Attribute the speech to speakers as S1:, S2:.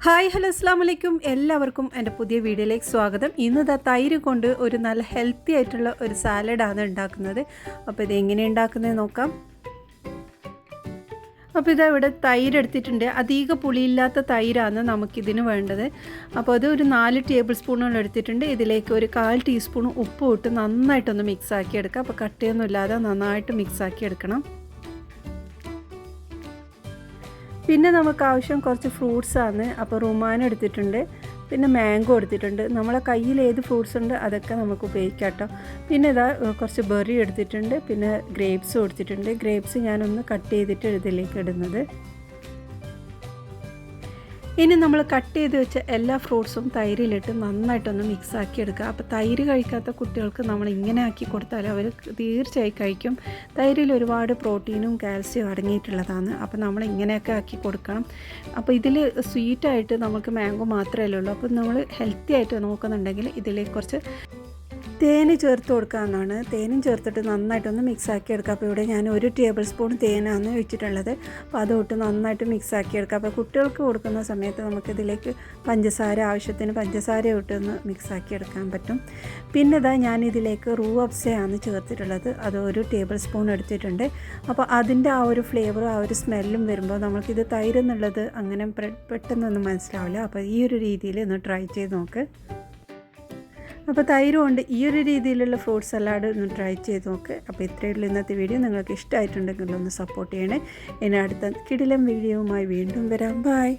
S1: Hi hello അസ്സാം വലൈക്കും എല്ലാവർക്കും എൻ്റെ പുതിയ വീഡിയോയിലേക്ക് സ്വാഗതം. ഇന്ന് തൈര് കൊണ്ട് ഒരു നല്ല ഹെൽത്തി ആയിട്ടുള്ള ഒരു സാലഡാണ് ഉണ്ടാക്കുന്നത്. അപ്പോൾ ഇത് എങ്ങനെ ഉണ്ടാക്കുന്നത് നോക്കാം. അപ്പോൾ ഇതാ ഇവിടെ തൈര് എടുത്തിട്ടുണ്ട്. അധിക പുളിയില്ലാത്ത തൈരാണ് നമുക്കിതിന് വേണ്ടത്. അപ്പോൾ അത് ഒരു 4 ടേബിൾ സ്പൂണുകൾ എടുത്തിട്ടുണ്ട്. ഇതിലേക്ക് ഒരു 1/4 ടീസ്പൂൺ ഉപ്പ് ഇട്ട് നന്നായിട്ടൊന്ന് മിക്സ് ആക്കി എടുക്കുക. അപ്പോൾ കട്ടയൊന്നും ഇല്ലാതെ നന്നായിട്ട് മിക്സ് ആക്കി എടുക്കണം. പിന്നെ നമുക്ക് ആവശ്യം കുറച്ച് ഫ്രൂട്ട്സാണ്. അപ്പോൾ റുമാൻ എടുത്തിട്ടുണ്ട്, പിന്നെ മാംഗോ എടുത്തിട്ടുണ്ട്. നമ്മളെ കയ്യിൽ ഏത് ഫ്രൂട്ട്സ് ഉണ്ട് അതൊക്കെ നമുക്ക് ഉപയോഗിക്കാം കേട്ടോ. പിന്നെ ഇതാ കുറച്ച് ബെറി എടുത്തിട്ടുണ്ട്, പിന്നെ ഗ്രേപ്സും എടുത്തിട്ടുണ്ട്. ഗ്രേപ്സ് ഞാനൊന്ന് കട്ട് ചെയ്തിട്ട് ഇതിലേക്ക് ഇടുന്നത്. ഇനി നമ്മൾ കട്ട് ചെയ്ത് വെച്ച എല്ലാ ഫ്രൂട്ട്സും തൈരിലിട്ട് നന്നായിട്ടൊന്ന് മിക്സ് ആക്കി എടുക്കുക. അപ്പോൾ തൈര് കഴിക്കാത്ത കുട്ടികൾക്ക് നമ്മൾ ഇങ്ങനെ ആക്കി കൊടുത്താൽ അവർ തീർച്ചയായും കഴിക്കും. തൈരിൽ ഒരുപാട് പ്രോട്ടീനും കാൽസ്യവും അടങ്ങിയിട്ടുള്ളതാണ്. അപ്പോൾ നമ്മൾ ഇങ്ങനെയൊക്കെ ആക്കി കൊടുക്കണം. അപ്പോൾ ഇതിൽ സ്വീറ്റായിട്ട് നമുക്ക് മാംഗോ മാത്രമേ ഉള്ളൂ. അപ്പോൾ നമ്മൾ ഹെൽത്തി ആയിട്ട് നോക്കുന്നുണ്ടെങ്കിൽ ഇതിലേക്ക് കുറച്ച് തേന് ചേർത്ത് കൊടുക്കാമെന്നാണ്. തേനും ചേർത്തിട്ട് നന്നായിട്ടൊന്ന് മിക്സ് ആക്കി എടുക്കുക. അപ്പോൾ ഇവിടെ ഞാൻ 1 ടേബിൾ സ്പൂൺ തേനാണ് വെച്ചിട്ടുള്ളത്. അപ്പോൾ അതൊട്ട് നന്നായിട്ട് മിക്സ് ആക്കി എടുക്കുക. അപ്പോൾ കുട്ടികൾക്ക് കൊടുക്കുന്ന സമയത്ത് നമുക്കിതിലേക്ക് പഞ്ചസാര ആവശ്യത്തിന് പഞ്ചസാര ഇട്ടൊന്ന് മിക്സ് ആക്കി എടുക്കാൻ പറ്റും. പിന്നെ ഇതാ ഞാനിതിലേക്ക് റൂ അബ്സയാണ് ചേർത്തിട്ടുള്ളത്. അത് 1 ടേബിൾ സ്പൂൺ എടുത്തിട്ടുണ്ട്. അപ്പോൾ അതിൻ്റെ ആ ഒരു ഫ്ലേവറും ആ ഒരു സ്മെല്ലും വരുമ്പോൾ നമുക്കിത് തൈര് എന്നുള്ളത് അങ്ങനെ പെട്ടെന്നൊന്നും മനസ്സിലാവില്ല. അപ്പോൾ ഈ ഒരു രീതിയിൽ ഒന്ന് ട്രൈ ചെയ്ത് നോക്ക്. അപ്പോൾ തൈര് കൊണ്ട് ഈ ഒരു രീതിയിലുള്ള ഫ്രൂട്ട് സലാഡ് ഒന്ന് ട്രൈ ചെയ്ത് നോക്ക്. അപ്പോൾ ഇത്രയുള്ള ഇന്നത്തെ വീഡിയോ നിങ്ങൾക്ക് ഇഷ്ടമായിട്ടുണ്ടെങ്കിൽ ഒന്ന് സപ്പോർട്ട് ചെയ്യണേ. ഇനി അടുത്ത കിടിലം വീഡിയോവുമായി വീണ്ടും വരാം. ബൈ.